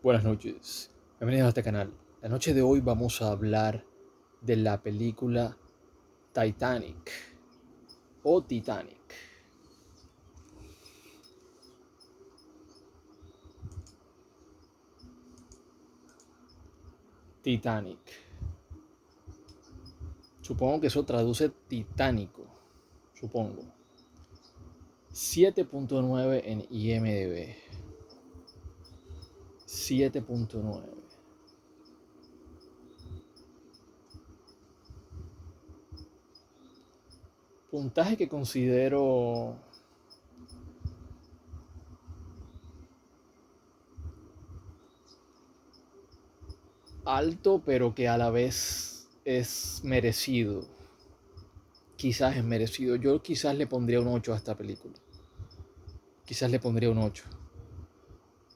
Buenas noches, bienvenidos a este canal. La noche de hoy vamos a hablar de la película Titanic o Titanic. Titanic. Supongo que eso traduce titánico. Supongo. 7.9 en IMDb. 7.9. Puntaje que considero alto, pero que a la vez es merecido. Quizás es merecido. Yo quizás le pondría un 8 a esta película. Quizás le pondría un 8.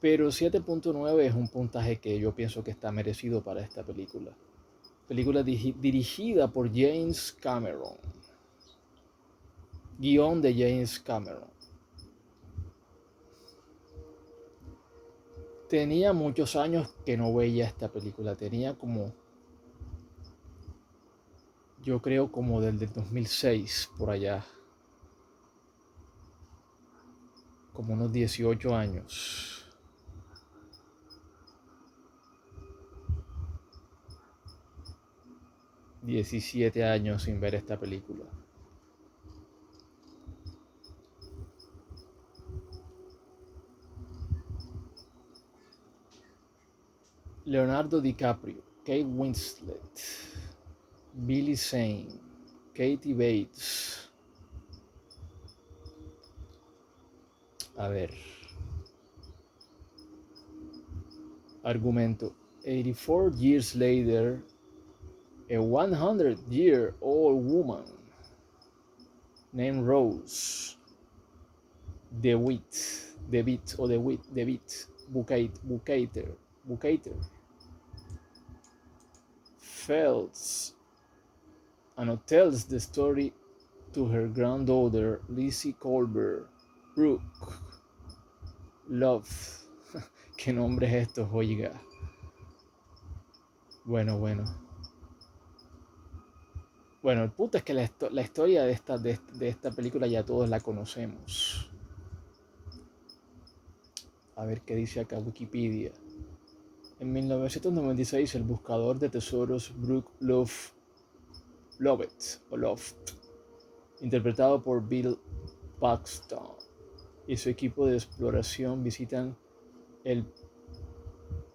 Pero 7.9 es un puntaje que yo pienso que está merecido para esta película. Película dirigida por James Cameron. Guión de James Cameron. Tenía muchos años que no veía esta película. Tenía como, yo creo como desde el 2006 por allá. Como unos 18 años. 17 años sin ver esta película. Leonardo DiCaprio, Kate Winslet, Billy Zane, Katie Bates. A ver. Argumento. 84 years later, a 100-year-old woman named Rose Bukater fails and tells the story to her granddaughter Lizzie Colbert Brooke Love. ¿Qué nombre es esto, oiga? Bueno. Bueno, el punto es que la historia de esta película ya todos la conocemos. A ver qué dice acá Wikipedia. En 1996, el buscador de tesoros Brooke Lovett, interpretado por Bill Paxton, y su equipo de exploración visitan el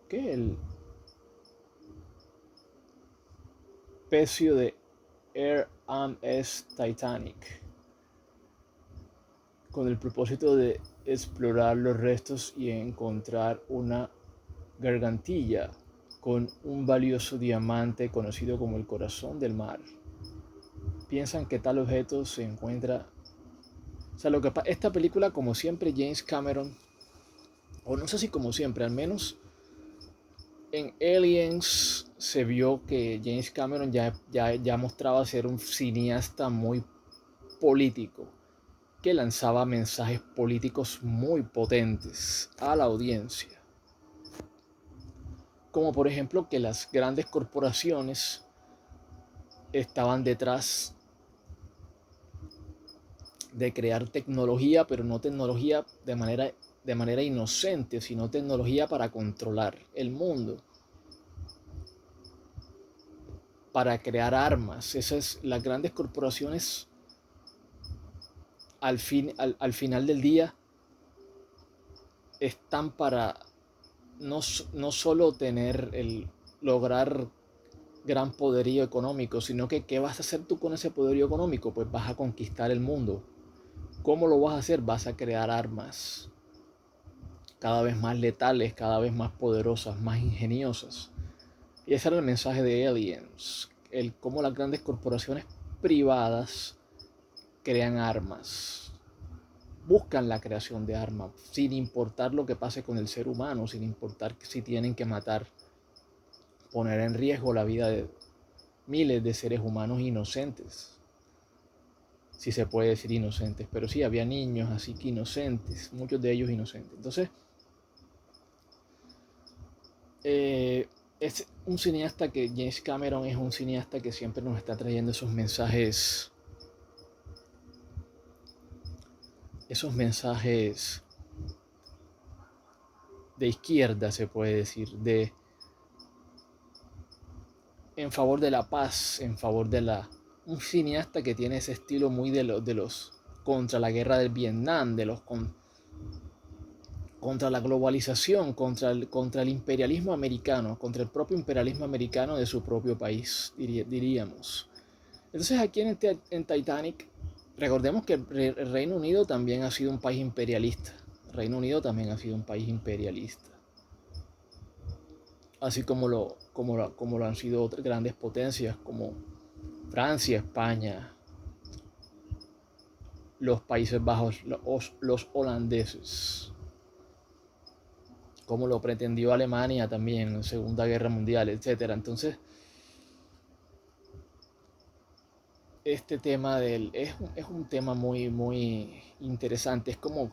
el pecio de RMS Titanic con el propósito de explorar los restos y encontrar una gargantilla con un valioso diamante conocido como el corazón del mar. Piensan que tal objeto se encuentra. O sea, esta película, como siempre, James Cameron, o no sé si como siempre, al menos en Aliens se vio que James Cameron ya mostraba ser un cineasta muy político, que lanzaba mensajes políticos muy potentes a la audiencia. Como por ejemplo que las grandes corporaciones estaban detrás de crear tecnología, pero no tecnología de manera inocente, sino tecnología para controlar el mundo, para crear armas. Las grandes corporaciones al final del día están para no solo lograr gran poderío económico, sino que ¿qué vas a hacer tú con ese poderío económico? Pues vas a conquistar el mundo. ¿Cómo lo vas a hacer? Vas a crear armas cada vez más letales, cada vez más poderosas, más ingeniosas. Y ese era el mensaje de Aliens, el cómo las grandes corporaciones privadas crean armas, buscan la creación de armas, sin importar lo que pase con el ser humano, sin importar si tienen que matar, poner en riesgo la vida de miles de seres humanos inocentes. Si se puede decir inocentes, pero sí, había niños así que inocentes, muchos de ellos inocentes. Entonces, Eh, es un cineasta que, James Cameron es un cineasta que siempre nos está trayendo esos mensajes de izquierda, se puede decir, en favor de la paz, en favor de la... Un cineasta que tiene ese estilo muy de los contra la guerra del Vietnam, contra la globalización, contra el imperialismo americano, contra el propio imperialismo americano de su propio país, diríamos. Entonces aquí en Titanic, recordemos que el Reino Unido también ha sido un país imperialista. El Reino Unido también ha sido un país imperialista. Así como lo han sido otras grandes potencias como Francia, España, los Países Bajos, los holandeses, como lo pretendió Alemania también en la Segunda Guerra Mundial, etc. Entonces, este tema es un tema muy, muy interesante. Es como,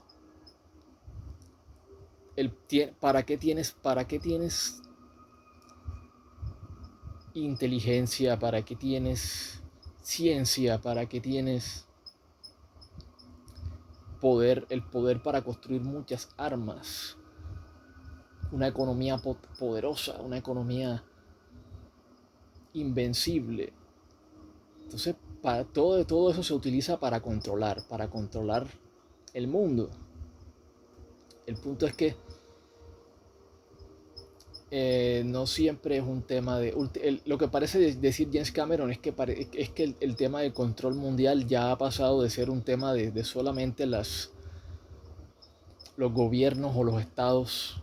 ¿para qué tienes inteligencia? ¿Para qué tienes ciencia? ¿Para qué tienes poder? El poder para construir muchas armas, una economía poderosa, una economía invencible. Entonces, todo eso se utiliza para controlar el mundo. El punto es que no siempre es un tema lo que parece decir James Cameron es que el tema del control mundial ya ha pasado de ser un tema de solamente los gobiernos o los estados.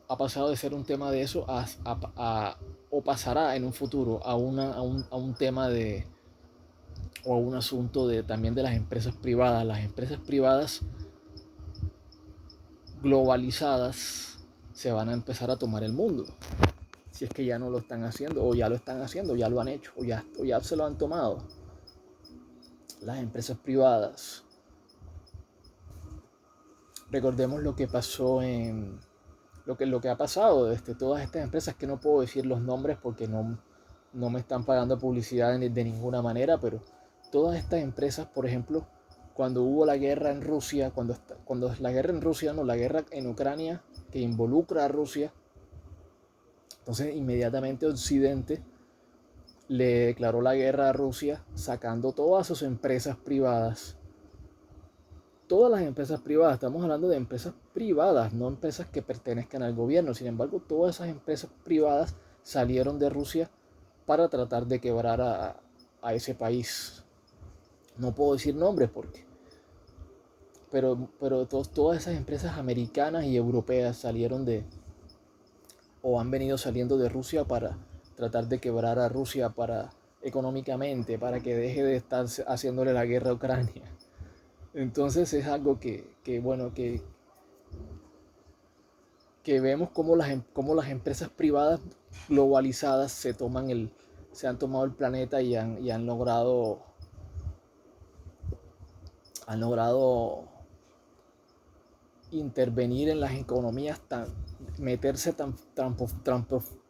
Ha pasado de ser un tema de eso o pasará en un futuro a un tema o a un asunto también de las empresas privadas. Las empresas privadas globalizadas se van a empezar a tomar el mundo. Si es que ya no lo están haciendo, o ya lo están haciendo, ya lo han hecho, o ya se lo han tomado. Las empresas privadas. Recordemos lo que pasó lo que ha pasado desde todas estas empresas, que no puedo decir los nombres porque no me están pagando publicidad de ninguna manera, pero todas estas empresas, por ejemplo, cuando hubo la guerra en Rusia, cuando la guerra en Rusia, no, la guerra en Ucrania, que involucra a Rusia, entonces inmediatamente Occidente le declaró la guerra a Rusia, sacando todas sus empresas privadas. Todas las empresas privadas, estamos hablando de empresas privadas, no empresas que pertenezcan al gobierno. Sin embargo, todas esas empresas privadas salieron de Rusia para tratar de quebrar a ese país. No puedo decir nombres pero todas esas empresas americanas y europeas salieron o han venido saliendo de Rusia para tratar de quebrar a Rusia económicamente, para que deje de estar haciéndole la guerra a Ucrania. Entonces es algo bueno, que vemos cómo las empresas privadas globalizadas se han tomado el planeta y han logrado intervenir en las economías, meterse tan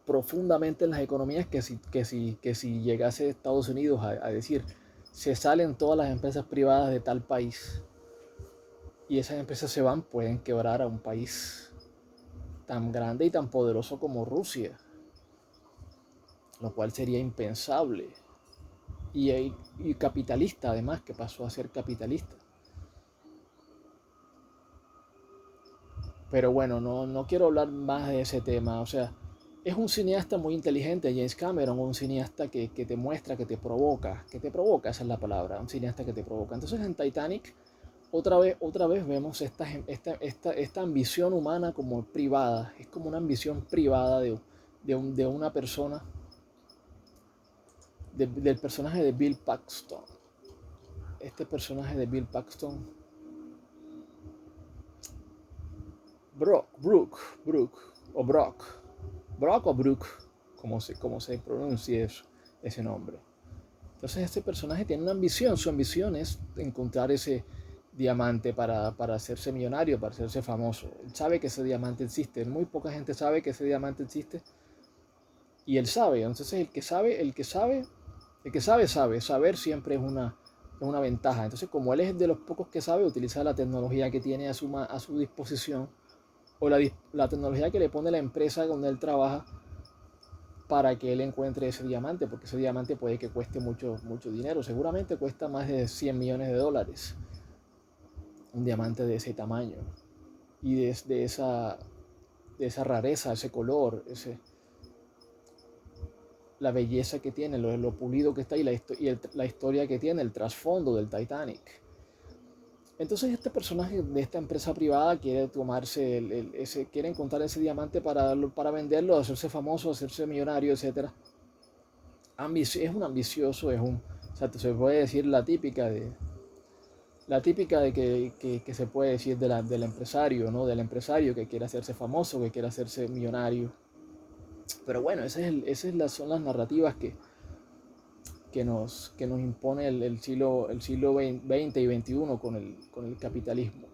profundamente en las economías que si llegase Estados Unidos a decir, se salen todas las empresas privadas de tal país y esas empresas se van, pueden quebrar a un país tan grande y tan poderoso como Rusia, lo cual sería impensable. Y capitalista, además, que pasó a ser capitalista. Pero bueno, no quiero hablar más de ese tema. O sea, es un cineasta muy inteligente, James Cameron, un cineasta que te muestra, que te provoca, esa es la palabra, un cineasta que te provoca. Entonces en Titanic, otra vez vemos esta ambición humana como privada. Es como una ambición privada de una persona, del personaje de Bill Paxton. Este personaje de Bill Paxton, Brock o Brooke, como se pronuncia ese nombre. Entonces este personaje tiene una ambición, su ambición es encontrar diamante para hacerse millonario, para hacerse famoso. Él sabe que ese diamante existe. Muy poca gente sabe que ese diamante existe. Y él sabe. Entonces sabe. Saber siempre es una ventaja. Entonces, como él es de los pocos que sabe, utiliza la tecnología que tiene a su disposición, o la tecnología que le pone la empresa donde él trabaja, para que él encuentre ese diamante, porque ese diamante puede que cueste mucho, mucho dinero. Seguramente cuesta más de 100 millones de dólares un diamante de ese tamaño y de esa rareza, ese color, la belleza que tiene, lo pulido que está y la historia que tiene, el trasfondo del Titanic. Entonces este personaje de esta empresa privada quiere tomarse quiere encontrar ese diamante para venderlo, hacerse famoso, hacerse millonario, etc. Es un ambicioso, o sea, se puede decir la típica de que se puede decir del empresario, ¿no? Del empresario que quiere hacerse famoso, que quiere hacerse millonario. Pero bueno, son las narrativas que nos impone el siglo XX y XXI con el capitalismo.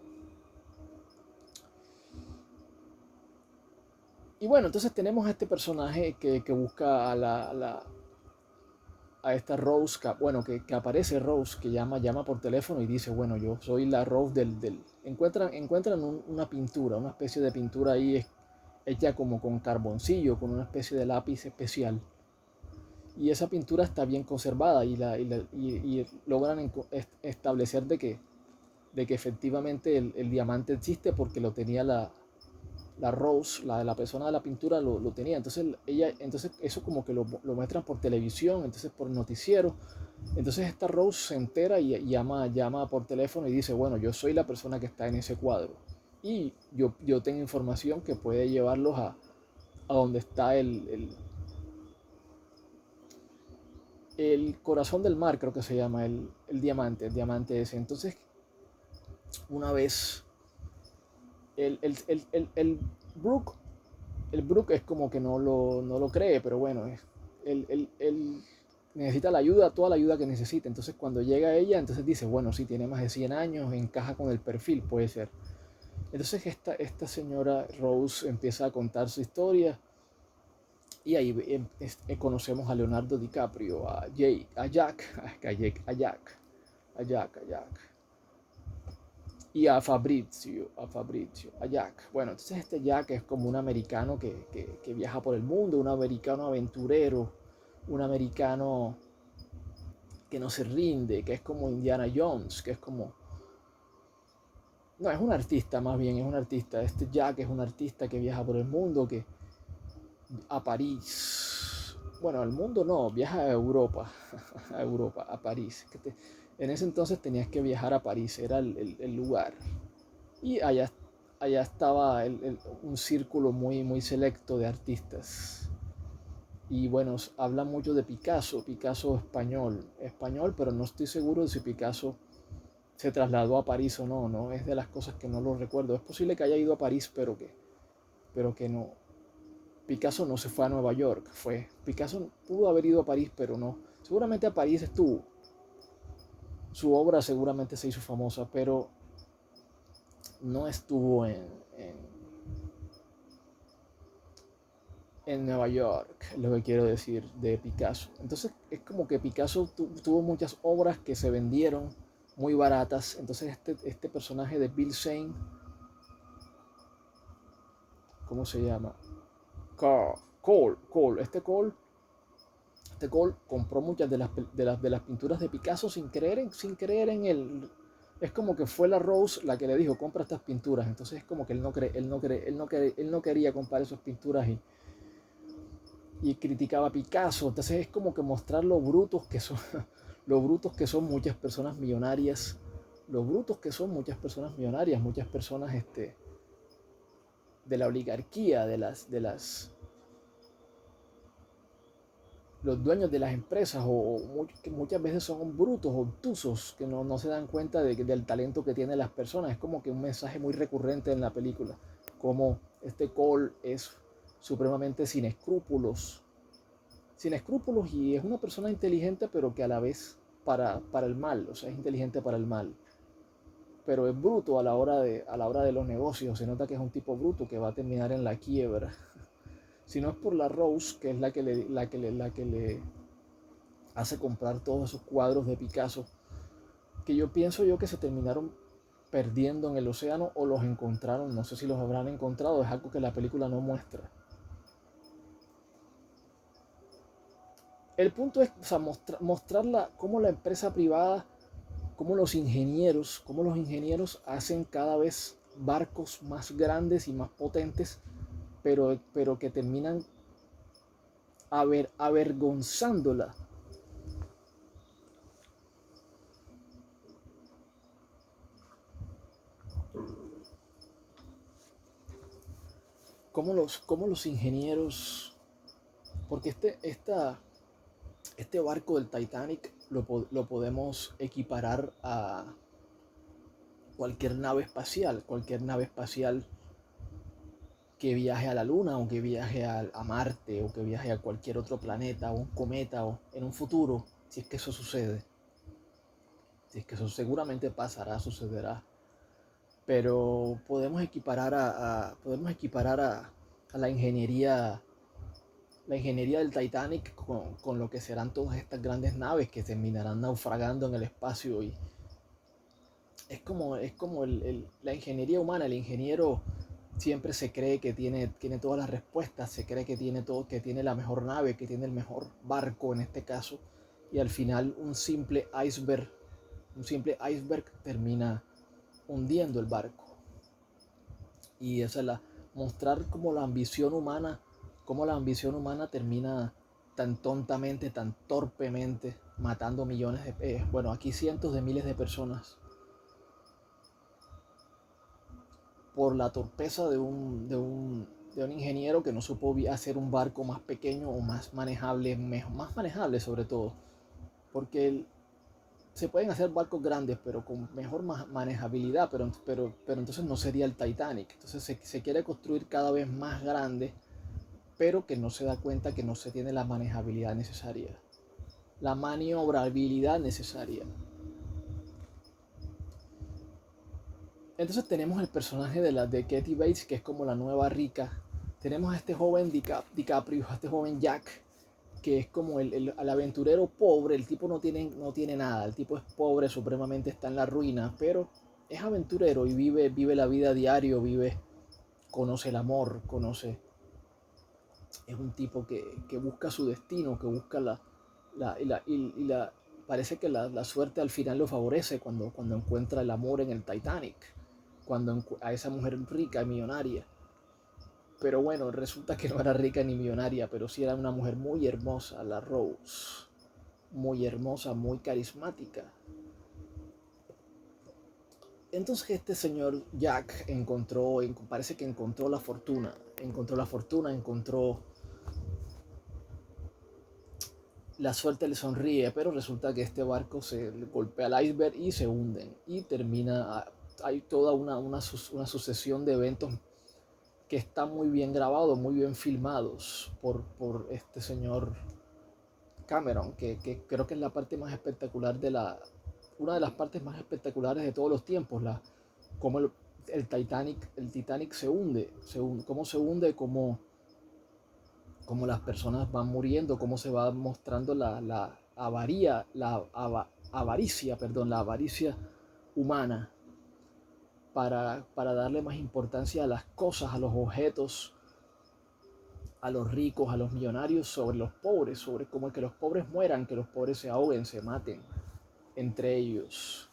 Y bueno, entonces tenemos a este personaje que busca a esta Rose, que aparece Rose, que llama por teléfono y dice, bueno, yo soy la Rose Encuentran una pintura, una especie de pintura ahí hecha como con carboncillo, con una especie de lápiz especial. Y esa pintura está bien conservada y logran establecer de que efectivamente el diamante existe porque lo tenía la Rose, la persona de la pintura lo tenía. Entonces eso como que lo muestran por televisión, entonces por noticiero. Entonces esta Rose se entera y llama por teléfono y dice, bueno, yo soy la persona que está en ese cuadro. Y yo tengo información que puede llevarlos a donde está el corazón del mar, creo que se llama, el diamante ese. Entonces, una vez, el Brook, el Brook es como que no lo cree, pero bueno, él necesita la ayuda, toda la ayuda que necesita. Entonces, cuando llega ella, entonces dice, bueno, sí, tiene más de 100 años, encaja con el perfil, puede ser. Entonces, esta señora Rose empieza a contar su historia. Y ahí conocemos a Leonardo DiCaprio, a Jack, y a Jack. Bueno, entonces este Jack es como un americano que viaja por el mundo, un americano aventurero, un americano que no se rinde, que es como Indiana Jones, que es como... No, es un artista más bien, es un artista. Este Jack es un artista que viaja por el mundo, a París. Bueno, al mundo no, viaja a Europa, a París. En ese entonces tenías que viajar a París, era el lugar. Y allá estaba un círculo muy selecto de artistas. Y bueno, habla mucho de Picasso español, pero no estoy seguro de si Picasso se trasladó a París o no, ¿no? Es de las cosas que no lo recuerdo. Es posible que haya ido a París, pero que no. Picasso no se fue a Nueva York, Picasso pudo haber ido a París, pero no. Seguramente a París estuvo. Su obra seguramente se hizo famosa, pero no estuvo en Nueva York, es lo que quiero decir de Picasso. Entonces es como que Picasso tuvo muchas obras que se vendieron muy baratas. Entonces este personaje de Bill Zane, ¿cómo se llama? Cole. Este Cole compró muchas de las pinturas de Picasso sin creer en él. Es como que fue la Rose la que le dijo, compra estas pinturas. Entonces es como que él no quería comprar esas pinturas y criticaba a Picasso. Entonces es como que mostrar lo brutos que son, lo brutos que son muchas personas millonarias, muchas personas de la oligarquía, los dueños de las empresas, que muchas veces son brutos, obtusos, que no se dan cuenta del talento que tienen las personas. Es como que un mensaje muy recurrente en la película, como este Cole es supremamente sin escrúpulos, y es una persona inteligente, pero que a la vez para el mal, o sea, es inteligente para el mal. pero es bruto a la hora de los negocios. Se nota que es un tipo bruto que va a terminar en la quiebra. Si no es por la Rose, que es la que le hace comprar todos esos cuadros de Picasso, que yo pienso yo que se terminaron perdiendo en el océano o los encontraron, no sé si los habrán encontrado, es algo que la película no muestra. El punto es, o sea, mostrarla cómo la empresa privada, cómo los ingenieros hacen cada vez barcos más grandes y más potentes, pero que terminan avergonzándola. Cómo los ingenieros, porque este barco del Titanic lo podemos equiparar a cualquier nave espacial que viaje a la Luna o que viaje a Marte o que viaje a cualquier otro planeta o un cometa o en un futuro, si es que eso sucede. Si es que eso seguramente pasará, sucederá. Pero podemos equiparar a la ingeniería del Titanic con lo que serán todas estas grandes naves que terminarán naufragando en el espacio. Y es como la ingeniería humana. El ingeniero siempre se cree que tiene todas las respuestas, se cree que tiene todo, que tiene la mejor nave, que tiene el mejor barco en este caso, y al final un simple iceberg termina hundiendo el barco. Y esa es mostrar cómo la ambición humana termina tan tontamente, tan torpemente, matando millones bueno, aquí cientos de miles de personas por la torpeza de un ingeniero que no supo hacer un barco más pequeño o más manejable sobre todo, porque se pueden hacer barcos grandes pero con mejor manejabilidad, pero entonces no sería el Titanic. Entonces se quiere construir cada vez más grande, pero que no se da cuenta que no se tiene la manejabilidad necesaria, la maniobrabilidad necesaria. Entonces tenemos el personaje de Kathy Bates, que es como la nueva rica. Tenemos a este joven DiCaprio, a este joven Jack, que es como el aventurero pobre. El tipo no tiene nada, el tipo es pobre, supremamente está en la ruina, pero es aventurero y vive la vida diario, conoce el amor, es un tipo que busca su destino, que busca parece que la suerte al final lo favorece cuando encuentra el amor en el Titanic, a esa mujer rica y millonaria. Pero bueno, resulta que no era rica ni millonaria, pero sí era una mujer muy hermosa, la Rose. Muy hermosa, muy carismática. Entonces este señor Jack parece que encontró la fortuna. Encontró la suerte le sonríe, pero resulta que este barco se golpea al iceberg y se hunden. Y hay toda una sucesión de eventos que están muy bien grabados, muy bien filmados por este señor Cameron, que creo que es la parte más espectacular una de las partes más espectaculares de todos los tiempos, cómo el Titanic cómo se hunde, cómo las personas van muriendo, cómo se va mostrando la avaricia humana para darle más importancia a las cosas, a los objetos, a los ricos, a los millonarios, sobre los pobres, sobre cómo que los pobres mueran, que los pobres se ahoguen, se maten entre ellos.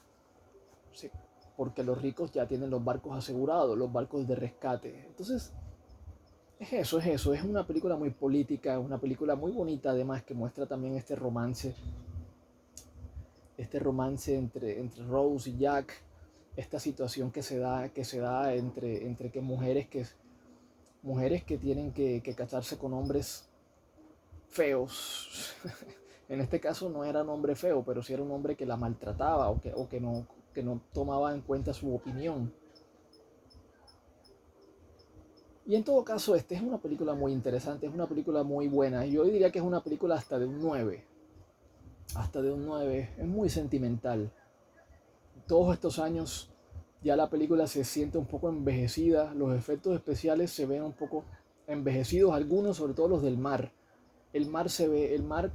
Sí, porque los ricos ya tienen los barcos asegurados, los barcos de rescate. Entonces, es una película muy política, una película muy bonita además, que muestra también este romance entre Rose y Jack, esta situación que se da entre que mujeres que tienen que casarse con hombres feos. En este caso no era un hombre feo, pero sí era un hombre que la maltrataba o que no tomaba en cuenta su opinión. Y en todo caso, esta es una película muy interesante, es una película muy buena. Yo diría que es una película hasta de un 9. Hasta de un 9. Es muy sentimental. Todos estos años Ya la película se siente un poco envejecida, los efectos especiales se ven un poco envejecidos, algunos, sobre todo los del mar. El mar se ve, el mar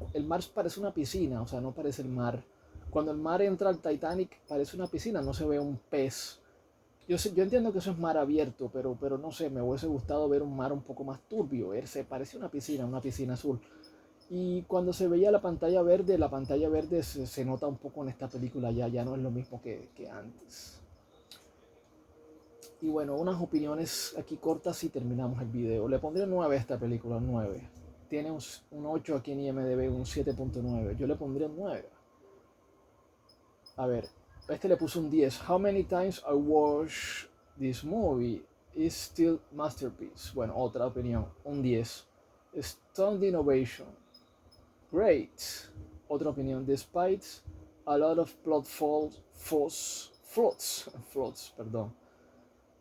parece una piscina, o sea, no parece el mar. Cuando el mar entra al Titanic parece una piscina, no se ve un pez. Yo entiendo que eso es mar abierto, pero no sé, me hubiese gustado ver un mar un poco más turbio. Se parece una piscina azul. Y cuando se veía la pantalla verde se nota un poco en esta película, ya no es lo mismo que antes. Y bueno, unas opiniones aquí cortas y terminamos el video. Le pondré 9 a esta película, 9. Tiene un 8 aquí en IMDb, un 7.9. Yo le pondría un 9. A ver, este le puso un 10. How many times I watch this movie is still masterpiece. Bueno, otra opinión, un 10. Stunned innovation. Great. Otra opinión, despite a lot of plot floods, perdón,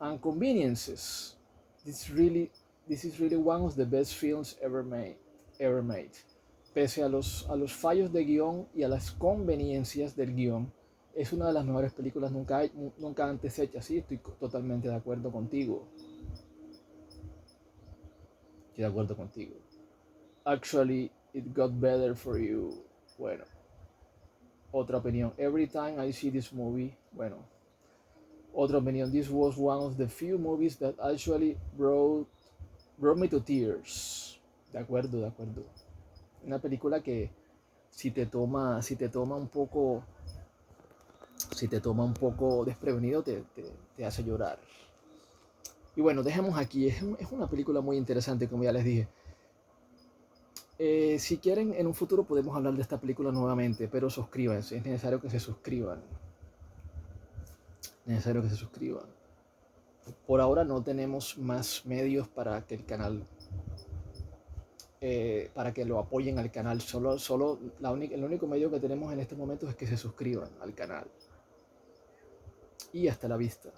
and conveniences. This is really one of the best films ever made. Pese a los fallos de guión y a las conveniencias del guión, es una de las mejores películas nunca antes hechas. Sí, estoy totalmente de acuerdo contigo. Estoy de acuerdo contigo. Actually, it got better for you. Bueno, otra opinión. Every time I see this movie, bueno, otra opinión. This was one of the few movies that actually brought me to tears. De acuerdo, de acuerdo. Una película que si te toma un poco desprevenido, te hace llorar. Y bueno, dejemos aquí. Es una película muy interesante, como ya les dije. Si quieren, en un futuro podemos hablar de esta película nuevamente, pero suscríbanse. Es necesario que se suscriban. Necesario que se suscriban. Por ahora no tenemos más medios para que el canal para que lo apoyen al canal. El único medio que tenemos en este momento es que se suscriban al canal. Y hasta la vista.